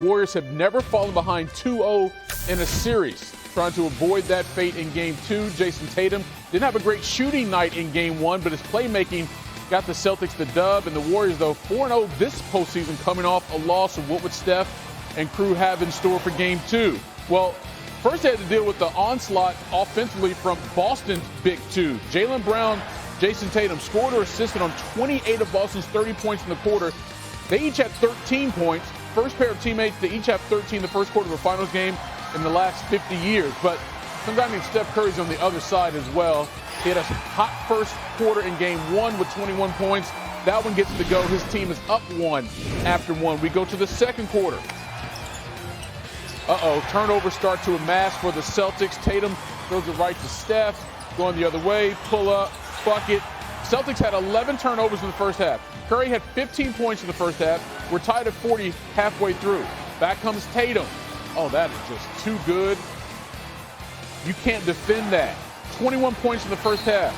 Warriors have never fallen behind 2-0 in a series. Trying to avoid that fate in Game 2, Jason Tatum didn't have a great shooting night in Game 1, but his playmaking got the Celtics the dub. And the Warriors, though, 4-0 this postseason, coming off a loss. Of what would Steph and crew have in store for Game 2? Well, first they had to deal with the onslaught offensively from Boston's Big Two. Jaylen Brown, Jason Tatum scored or assisted on 28 of Boston's 30 points in the quarter. They each had 13 points. First pair of teammates to each have 13 in the first quarter of a finals game in the last 50 years. But some guy named Steph Curry's on the other side as well. He had a hot first quarter in Game 1 with 21 points. That one gets to go. His team is up 1 after 1. We go to the second quarter. Turnovers start to amass for the Celtics. Tatum throws it right to Steph. Going the other way, pull up, bucket. Celtics had 11 turnovers in the first half. Curry had 15 points in the first half. We're tied at 40 halfway through. Back comes Tatum. Oh, that is just too good. You can't defend that. 21 points in the first half.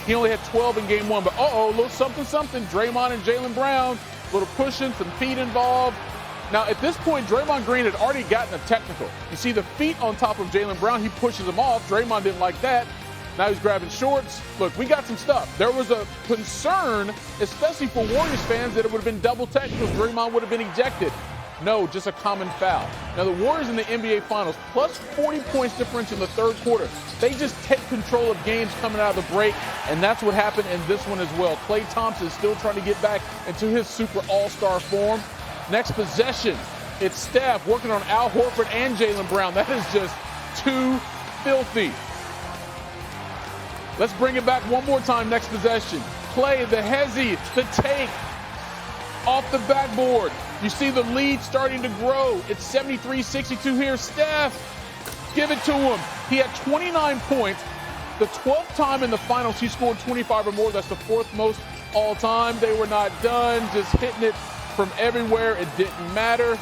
He only had 12 in Game 1, but a little something. Draymond and Jaylen Brown, a little pushing, some feet involved. Now, at this point, Draymond Green had already gotten a technical. You see the feet on top of Jaylen Brown. He pushes him off. Draymond didn't like that. Now he's grabbing shorts. Look, we got some stuff. There was a concern, especially for Warriors fans, that it would have been double technicals. Draymond would have been ejected. No, just a common foul. Now, the Warriors in the NBA Finals, plus 40 points difference in the third quarter. They just take control of games coming out of the break, and that's what happened in this one as well. Klay Thompson is still trying to get back into his super all-star form. Next possession, it's Steph working on Al Horford and Jaylen Brown. That is just too filthy. Let's bring it back one more time. Next possession. Klay, the hezzy, the take off the backboard. You see the lead starting to grow. It's 73-62 here. Steph, give it to him. He had 29 points. The 12th time in the finals he scored 25 or more. That's the 4th most all time. They were not done. Just hitting it from everywhere. It didn't matter.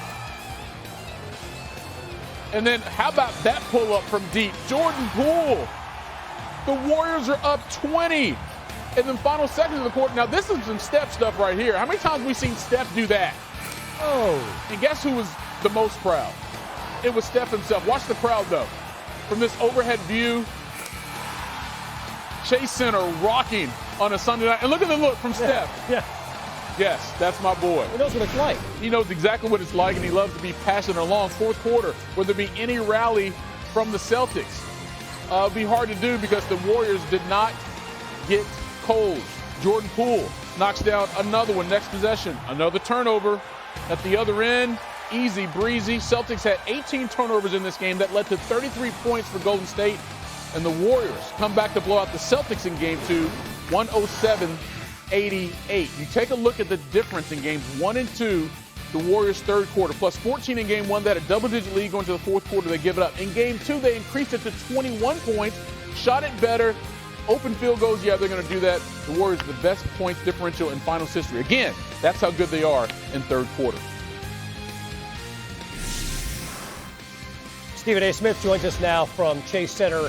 And then how about that pull-up from deep? Jordan Poole. The Warriors are up 20 in the final seconds of the quarter. Now, this is some Steph stuff right here. How many times have we seen Steph do that? And guess who was the most proud? It was Steph himself. Watch the crowd, though. From this overhead view, Chase Center rocking on a Sunday night. And look at the look from Steph. Yeah. Yes, that's my boy. He knows what it's like. He knows exactly what it's like, and he loves to be passionate along. Fourth quarter, will there be any rally from the Celtics? It'll be hard to do because the Warriors did not get cold. Jordan Poole knocks down another one. Next possession, another turnover at the other end. Easy breezy. Celtics had 18 turnovers in this game. That led to 33 points for Golden State. And the Warriors come back to blow out the Celtics in Game 2, 107-88. You take a look at the difference in Games 1 and 2, the Warriors' third quarter. Plus 14 in Game 1. They had a double-digit lead going to the fourth quarter. They give it up. In Game 2, they increased it to 21 points, shot it better. Open field goals, yeah, they're going to do that. The Warriors the best points differential in finals history. Again, that's how good they are in third quarter. Stephen A. Smith joins us now from Chase Center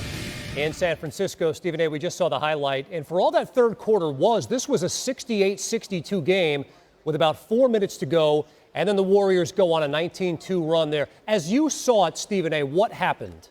in San Francisco. Stephen A., we just saw the highlight. And for all that third quarter this was a 68-62 game with about 4 minutes to go. And then the Warriors go on a 19-2 run there. As you saw it, Stephen A., what happened?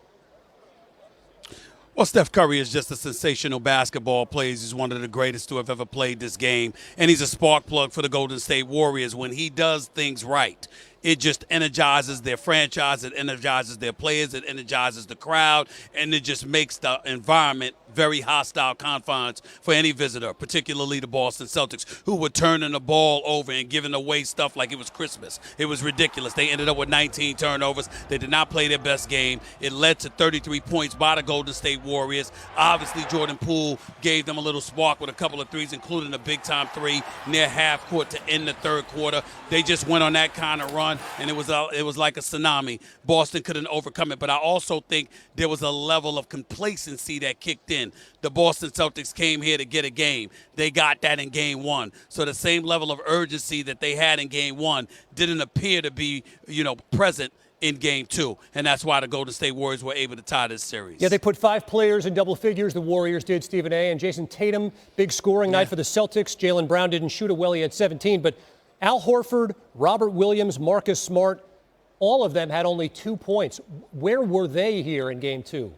Well, Steph Curry is just a sensational basketball player. He's one of the greatest to have ever played this game. And he's a spark plug for the Golden State Warriors. When he does things right, it just energizes their franchise, it energizes their players, it energizes the crowd, and it just makes the environment very hostile confines for any visitor, particularly the Boston Celtics, who were turning the ball over and giving away stuff like it was Christmas. It was ridiculous. They ended up with 19 turnovers. They did not play their best game. It led to 33 points by the Golden State Warriors. Obviously, Jordan Poole gave them a little spark with a couple of threes, including a big-time three near half court to end the third quarter. They just went on that kind of run, and it was like a tsunami. Boston couldn't overcome it, but I also think there was a level of complacency that kicked in. The Boston Celtics came here to get a game. They got that in Game 1. So the same level of urgency that they had in Game 1 didn't appear to be, present in Game 2. And that's why the Golden State Warriors were able to tie this series. Yeah, they put 5 players in double figures. The Warriors did, Stephen A. And Jason Tatum, big scoring night for the Celtics. Jaylen Brown didn't shoot it well. He had 17. But Al Horford, Robert Williams, Marcus Smart, all of them had only 2 points. Where were they here in game 2?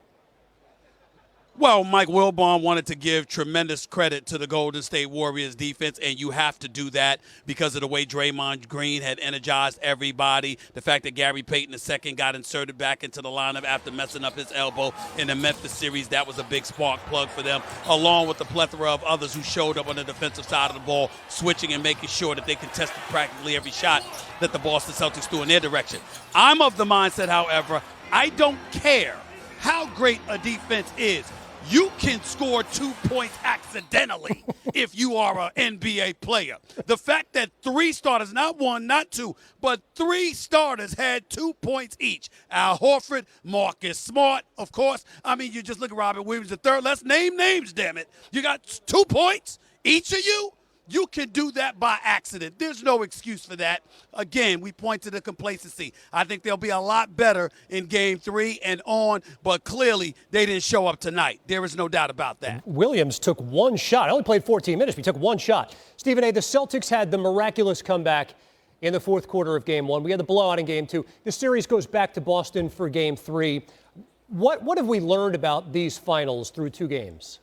Well, Mike Wilbon wanted to give tremendous credit to the Golden State Warriors defense, and you have to do that because of the way Draymond Green had energized everybody. The fact that Gary Payton II got inserted back into the lineup after messing up his elbow in the Memphis series, that was a big spark plug for them, along with the plethora of others who showed up on the defensive side of the ball, switching and making sure that they contested practically every shot that the Boston Celtics threw in their direction. I'm of the mindset, however, I don't care how great a defense is. You can score 2 points accidentally if you are an NBA player. The fact that 3 starters, not 1, not 2, but 3 starters had 2 points each. Al Horford, Marcus Smart, of course. I mean, you just look at Robert Williams III. Let's name names, damn it. You got 2 points, each of you? You can do that by accident. There's no excuse for that. Again, we point to the complacency. I think they'll be a lot better in game 3 and on, but clearly they didn't show up tonight. There is no doubt about that. Williams took 1 shot. I only played 14 minutes, but he took 1 shot. Stephen A., the Celtics had the miraculous comeback in the fourth quarter of game 1. We had the blowout in game 2. The series goes back to Boston for game 3. What have we learned about these finals through 2 games?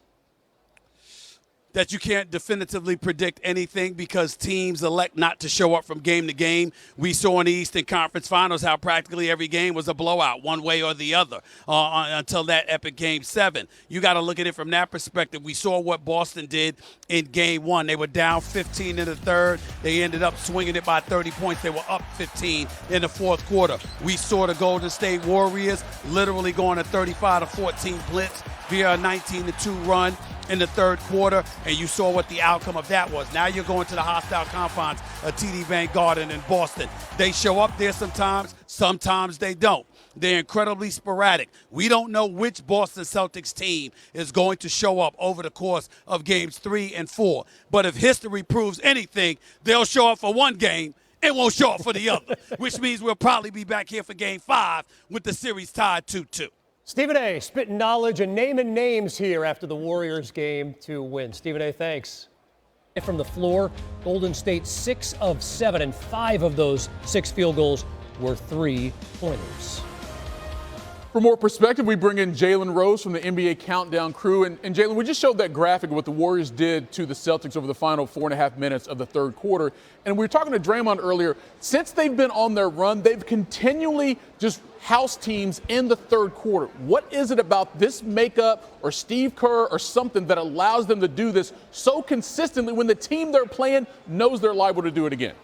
That you can't definitively predict anything because teams elect not to show up from game to game. We saw in the Eastern Conference Finals how practically every game was a blowout one way or the other until that epic Game 7. You got to look at it from that perspective. We saw what Boston did in Game 1. They were down 15 in the third. They ended up swinging it by 30 points. They were up 15 in the fourth quarter. We saw the Golden State Warriors literally going a 35-14 blitz via a 19-2 run in the third quarter, and you saw what the outcome of that was. Now you're going to the hostile confines of TD Bank Garden in Boston. They show up there sometimes they don't. They're incredibly sporadic. We don't know which Boston Celtics team is going to show up over the course of games 3 and 4. But if history proves anything, they'll show up for one game and won't show up for the other, which means we'll probably be back here for game 5 with the series tied 2-2. Stephen A., spitting knowledge and naming names here after the Warriors game to win. Stephen A., thanks. From the floor, Golden State 6 of 7, and 5 of those 6 field goals were 3-pointers. For more perspective, we bring in Jalen Rose from the NBA Countdown crew. And Jalen, we just showed that graphic of what the Warriors did to the Celtics over the final 4.5 minutes of the third quarter. And we were talking to Draymond earlier. Since they've been on their run, they've continually just house teams in the third quarter. What is it about this makeup or Steve Kerr or something that allows them to do this so consistently when the team they're playing knows they're liable to do it again?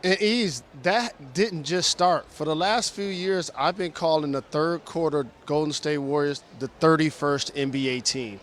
And Ease, that didn't just start. For the last few years, I've been calling the third quarter Golden State Warriors the 31st NBA team.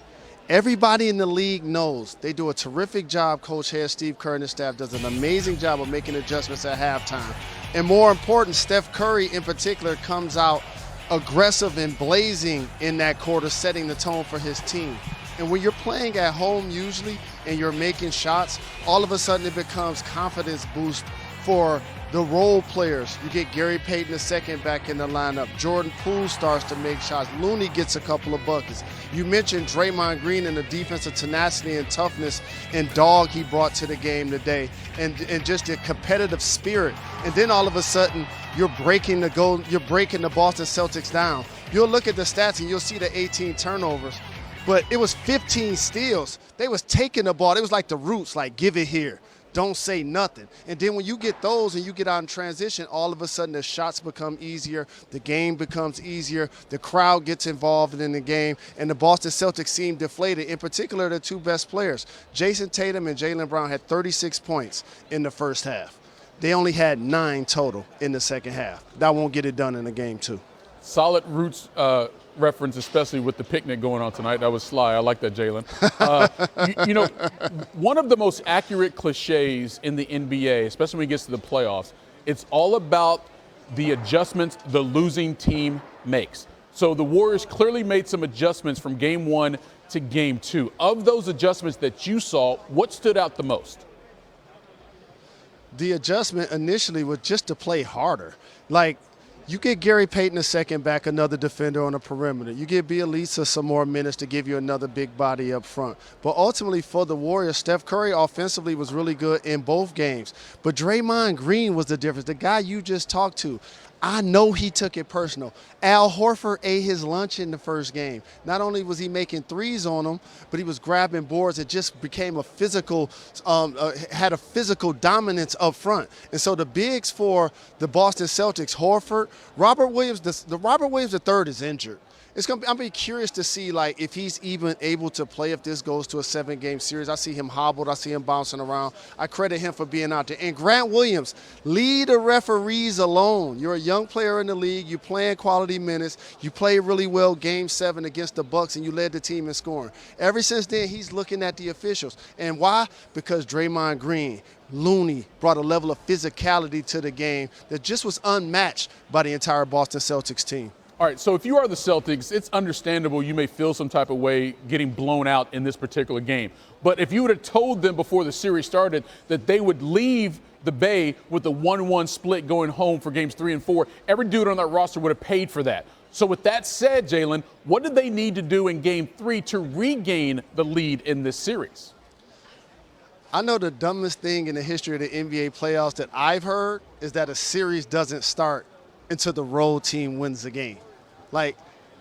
Everybody in the league knows they do a terrific job. Coach Head Steve Kerr and his staff does an amazing job of making adjustments at halftime. And more important, Steph Curry in particular comes out aggressive and blazing in that quarter, setting the tone for his team. And when you're playing at home usually and you're making shots, all of a sudden it becomes confidence boost for the role players. You get Gary Payton II back in the lineup. Jordan Poole starts to make shots. Looney gets a couple of buckets. You mentioned Draymond Green and the defensive tenacity and toughness and dog he brought to the game today, and just the competitive spirit. And then all of a sudden, you're breaking the Boston Celtics down. You'll look at the stats and you'll see the 18 turnovers, but it was 15 steals. They was taking the ball. It was like the Roots, like give it here. Don't say nothing. And then when you get those and you get out in transition, all of a sudden the shots become easier, the game becomes easier, the crowd gets involved in the game, and the Boston Celtics seem deflated, in particular the 2 best players. Jason Tatum and Jaylen Brown had 36 points in the first half. They only had 9 total in the second half. That won't get it done in the game 2. Solid Roots reference, especially with the picnic going on tonight. That was sly. I like that, Jalen. One of the most accurate cliches in the NBA, especially when it gets to the playoffs, it's all about the adjustments the losing team makes. So the Warriors clearly made some adjustments from game 1 to game 2. Of those adjustments that you saw, what stood out the most? The adjustment initially was just to play harder. Like, You get Gary Payton II back, another defender on the perimeter. You get Bielitsa some more minutes to give you another big body up front. But ultimately for the Warriors, Steph Curry offensively was really good in both games. But Draymond Green was the difference. The guy you just talked to, I know he took it personal. Al Horford ate his lunch in the first game. Not only was he making threes on him, but he was grabbing boards. It just became a physical, had a physical dominance up front. And so the bigs for the Boston Celtics, Horford, Robert Williams, the Robert Williams III is injured. I'm be curious to see like if he's even able to play if this goes to a 7-game series. I see him hobbled. I see him bouncing around. I credit him for being out there. And Grant Williams, lead the referees alone. You're a young player in the league. You playing quality minutes. You played really well Game 7 against the Bucks, and you led the team in scoring. Ever since then, he's looking at the officials. And why? Because Draymond Green, Looney brought a level of physicality to the game that just was unmatched by the entire Boston Celtics team. All right, so if you are the Celtics, it's understandable you may feel some type of way getting blown out in this particular game. But if you would have told them before the series started that they would leave the Bay with a 1-1 split going home for games 3 and 4, every dude on that roster would have paid for that. So with that said, Jalen, what did they need to do in game 3 to regain the lead in this series? I know the dumbest thing in the history of the NBA playoffs that I've heard is that a series doesn't start until the road team wins the game. Like,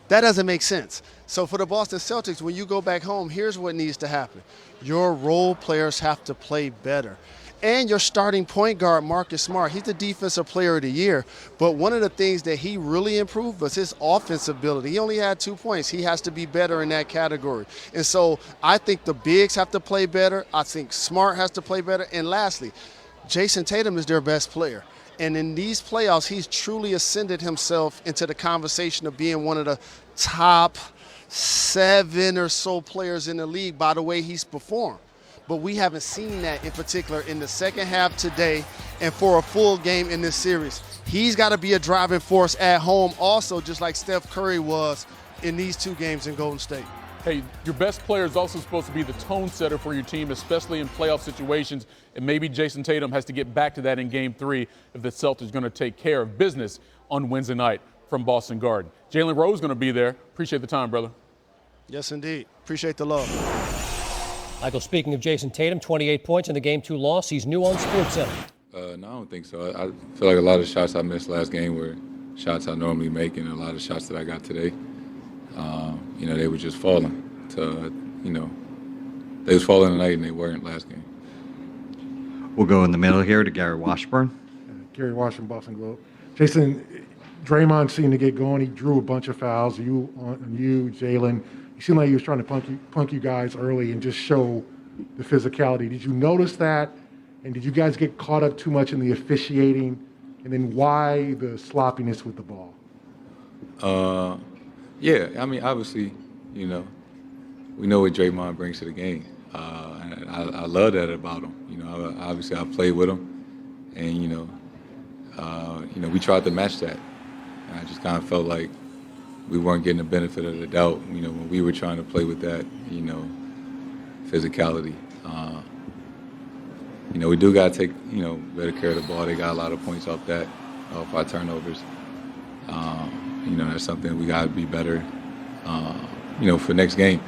that doesn't make sense. So for the Boston Celtics, when you go back home, here's what needs to happen. Your role players have to play better. And your starting point guard, Marcus Smart, he's the defensive player of the year. But one of the things that he really improved was his offensive ability. He only had 2 points. He has to be better in that category. And so I think the bigs have to play better. I think Smart has to play better. And lastly, Jason Tatum is their best player. And in these playoffs, he's truly ascended himself into the conversation of being one of the top 7 or so players in the league by the way he's performed. But we haven't seen that in particular in the second half today and for a full game in this series. He's got to be a driving force at home also, just like Steph Curry was in these 2 games in Golden State. Hey, your best player is also supposed to be the tone setter for your team, especially in playoff situations. And maybe Jason Tatum has to get back to that in Game 3 if the Celtics are going to take care of business on Wednesday night from Boston Garden. Jalen Rose is going to be there. Appreciate the time, brother. Yes, indeed. Appreciate the love. Michael, speaking of Jason Tatum, 28 points in the Game 2 loss. He's new on SportsCenter. No, I don't think so. I feel like a lot of shots I missed last game were shots I normally make, and a lot of shots that I got today, they were just falling. They was falling tonight and they weren't last game. We'll go in the middle here to Gary Washburn. Gary Washburn, Boston Globe. Jason, Draymond seemed to get going. He drew a bunch of fouls. You, Jalen. He seemed like he was trying to punk you guys early and just show the physicality. Did you notice that? And did you guys get caught up too much in the officiating? And then why the sloppiness with the ball? Yeah, I mean, obviously, we know what Draymond brings to the game. And I love that about him. Obviously I played with him, and we tried to match that. And I just kind of felt like we weren't getting the benefit of the doubt. When we were trying to play with that, physicality. We do got to take better care of the ball. They got a lot of points off our turnovers. That's something we got to be better. For next game.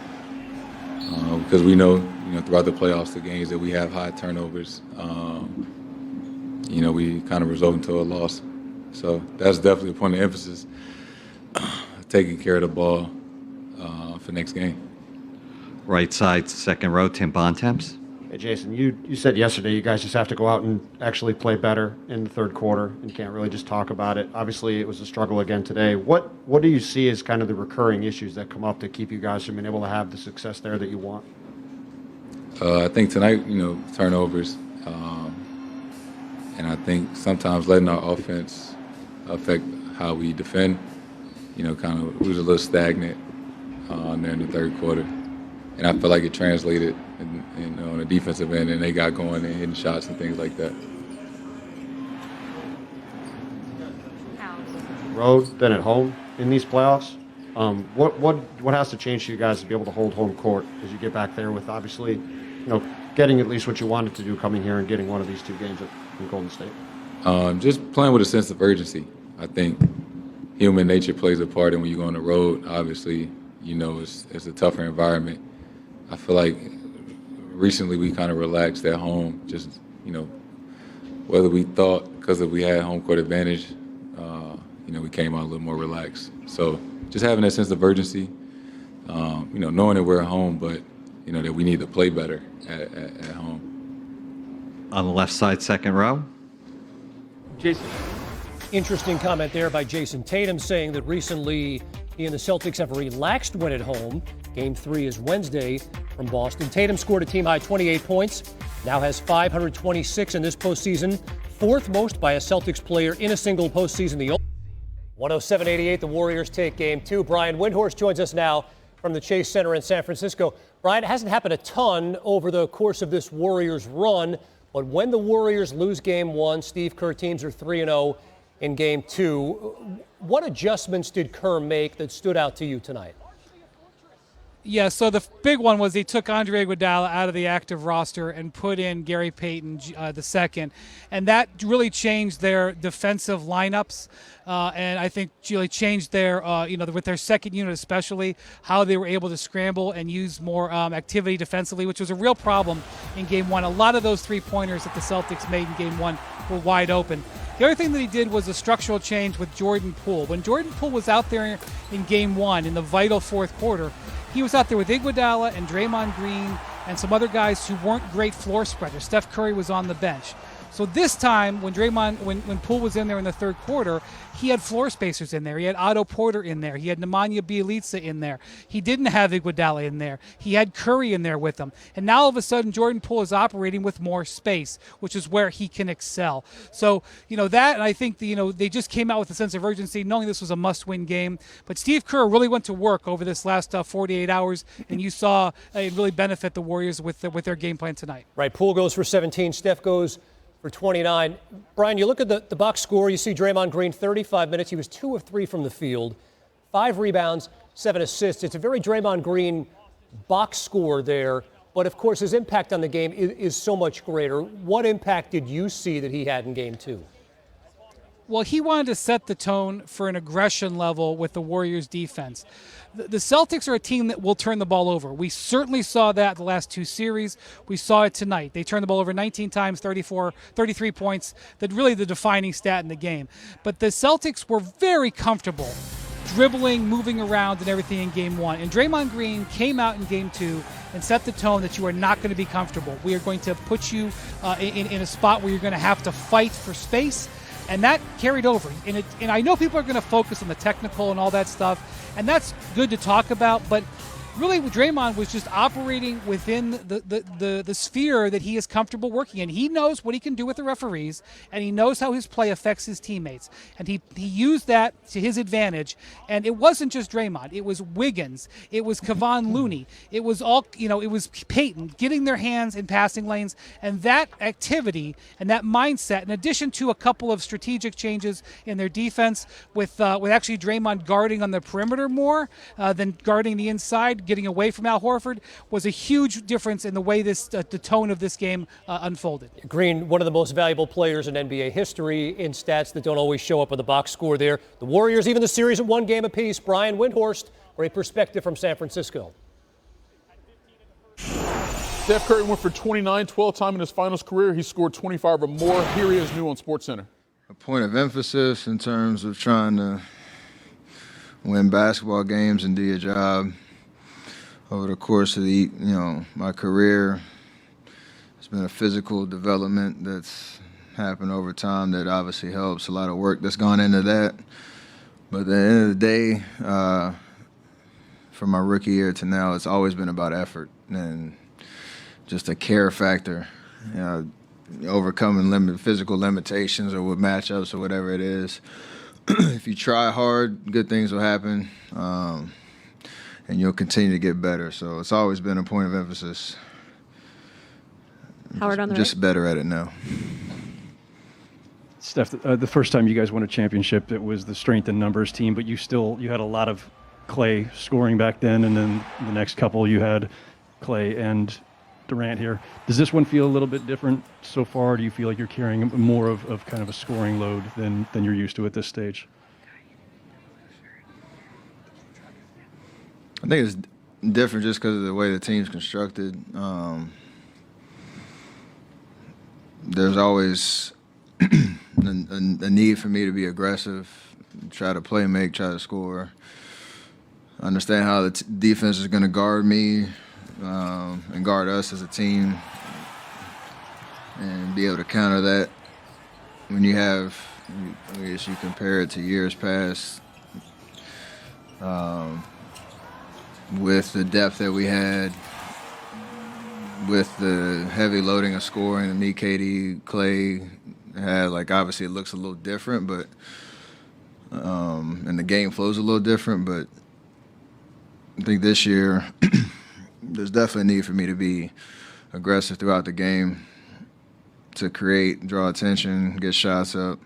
Because we know, throughout the playoffs, the games that we have high turnovers, we kind of result into a loss. So that's definitely a point of emphasis, taking care of the ball for next game. Right side, second row, Tim Bontemps. Hey, Jason, you said yesterday you guys just have to go out and actually play better in the third quarter and can't really just talk about it. Obviously, it was a struggle again today. What do you see as kind of the recurring issues that come up to keep you guys from being able to have the success there that you want? I think tonight, turnovers, and I think sometimes letting our offense affect how we defend. We was a little stagnant there in the third quarter. And I feel like it translated on the defensive end, and they got going and hitting shots and things like that. Road, then at home in these playoffs. What has to change for you guys to be able to hold home court as you get back there with obviously, getting at least what you wanted to do coming here and getting one of these 2 games in Golden State? Just playing with a sense of urgency. I think human nature plays a part, and when you go on the road, obviously, you know, it's a tougher environment. I feel like recently we kind of relaxed at home, just, you know, whether we thought because we had home court advantage, you know, we came out a little more relaxed. So just having that sense of urgency, you know, knowing that we're at home, but, you know, that we need to play better at home. On the left side, second row. Jason. Interesting comment there by Jason Tatum, saying that recently he and the Celtics have a relaxed win at home. Game 3 is Wednesday from Boston. Tatum scored a team-high 28 points, now has 526 in this postseason, fourth most by a Celtics player in a single postseason. The 107-88, the Warriors take Game 2. Brian Windhorst joins us now from the Chase Center in San Francisco. Brian, it hasn't happened a ton over the course of this Warriors run, but when the Warriors lose Game 1, Steve Kerr teams are 3-0 in Game 2. What adjustments did Kerr make that stood out to you tonight? Yeah, so the big one was he took Andre Iguodala out of the active roster and put in Gary Payton II, and that really changed their defensive lineups, and I think really changed their, with their second unit especially, how they were able to scramble and use more activity defensively, which was a real problem in Game 1. A lot of those three-pointers that the Celtics made in Game 1 were wide open. The other thing that he did was a structural change with Jordan Poole. When Jordan Poole was out there in Game 1 in the vital fourth quarter, he was out there with Iguodala and Draymond Green and some other guys who weren't great floor spreaders. Steph Curry was on the bench. So this time, when Poole was in there in the third quarter, he had floor spacers in there. He had Otto Porter in there. He had Nemanja Bjelica in there. He didn't have Iguodala in there. He had Curry in there with him. And now all of a sudden, Jordan Poole is operating with more space, which is where he can excel. So, that, and I think, they just came out with a sense of urgency, knowing this was a must-win game. But Steve Kerr really went to work over this last 48 hours, and you saw it really benefit the Warriors with their game plan tonight. Right, Poole goes for 17. Steph goes for 29. Brian, you look at the box score, you see Draymond Green, 35 minutes. He was 2 of 3 from the field, 5 rebounds, 7 assists. It's a very Draymond Green box score there, but of course his impact on the game is so much greater. What impact did you see that he had in Game 2? Well, he wanted to set the tone for an aggression level with the Warriors' defense. The Celtics are a team that will turn the ball over. We certainly saw that the last 2 series. We saw it tonight. They turned the ball over 19 times, 33 points. That's really the defining stat in the game. But the Celtics were very comfortable dribbling, moving around, and everything in Game 1. And Draymond Green came out in Game 2 and set the tone that you are not going to be comfortable. We are going to put you in a spot where you're going to have to fight for space. And that carried over. And I know people are going to focus on the technical and all that stuff, and that's good to talk about, but really Draymond was just operating within the sphere that he is comfortable working in. He knows what he can do with the referees, and he knows how his play affects his teammates. And he used that to his advantage. And it wasn't just Draymond. It was Wiggins. It was Kevon Looney. It was it was Peyton getting their hands in passing lanes. And that activity and that mindset, in addition to a couple of strategic changes in their defense with actually Draymond guarding on the perimeter more than guarding the inside, getting away from Al Horford, was a huge difference in the way the tone of this game unfolded. Green, one of the most valuable players in NBA history in stats that don't always show up on the box score there. The Warriors, even the series at 1 game apiece. Brian Windhorst, great perspective from San Francisco. Steph Curry went for 29, 12th time in his finals career. He scored 25 or more. Here he is new on SportsCenter. A point of emphasis in terms of trying to win basketball games and do your job. Over the course of my career, it's been a physical development that's happened over time that obviously helps. A lot of work that's gone into that. But at the end of the day, from my rookie year to now, it's always been about effort and just a care factor. Overcoming physical limitations or with matchups or whatever it is. If you try hard, good things will happen. And you'll continue to get better. So it's always been a point of emphasis. Howard on the just right. better at it now. Steph, the first time you guys won a championship, it was the strength in numbers team, but you had a lot of Clay scoring back then, and then the next couple you had Clay and Durant here. Does this one feel a little bit different so far? Do you feel like you're carrying more of kind of a scoring load than you're used to at this stage? I think it's different just because of the way the team's constructed. There's always a need for me to be aggressive, try to play make, try to score. Understand how the defense is going to guard me and guard us as a team, and be able to counter that. When you have, I guess you compare it to years past, with the depth that we had, with the heavy loading of scoring, and me, KD, Clay had, like, obviously it looks a little different, but and the game flows a little different, but I think this year there's definitely a need for me to be aggressive throughout the game, to create, draw attention, get shots up,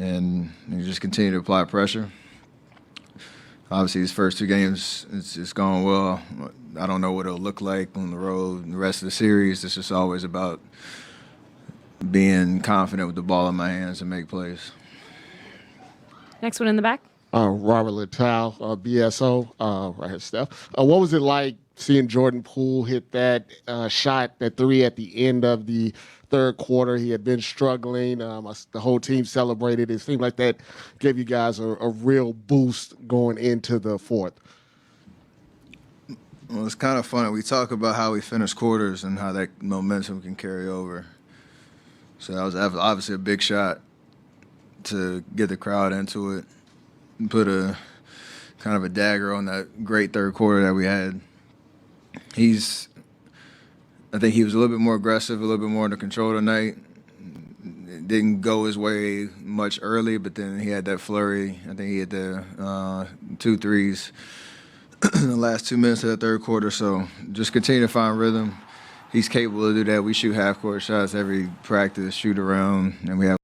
and just continue to apply pressure. Obviously, these first 2 games, it's gone well. I don't know what it'll look like on the road. The rest of the series, it's just always about being confident with the ball in my hands and make plays. Next one in the back. Robert Littell, BSO, right here, Steph. What was it like seeing Jordan Poole hit that shot, that 3 at the end of the third quarter? He had been struggling. The whole team celebrated. It seemed like that gave you guys a real boost going into the fourth. Well, it's kind of funny. We talk about how we finish quarters and how that momentum can carry over. So that was obviously a big shot to get the crowd into it and put a kind of a dagger on that great third quarter that we had. I think he was a little bit more aggressive, a little bit more under control tonight. It didn't go his way much early, but then he had that flurry. I think he had the 2 threes in the last 2 minutes of the third quarter. So just continue to find rhythm. He's capable of do that. We shoot half-court shots every practice, shoot around, and we have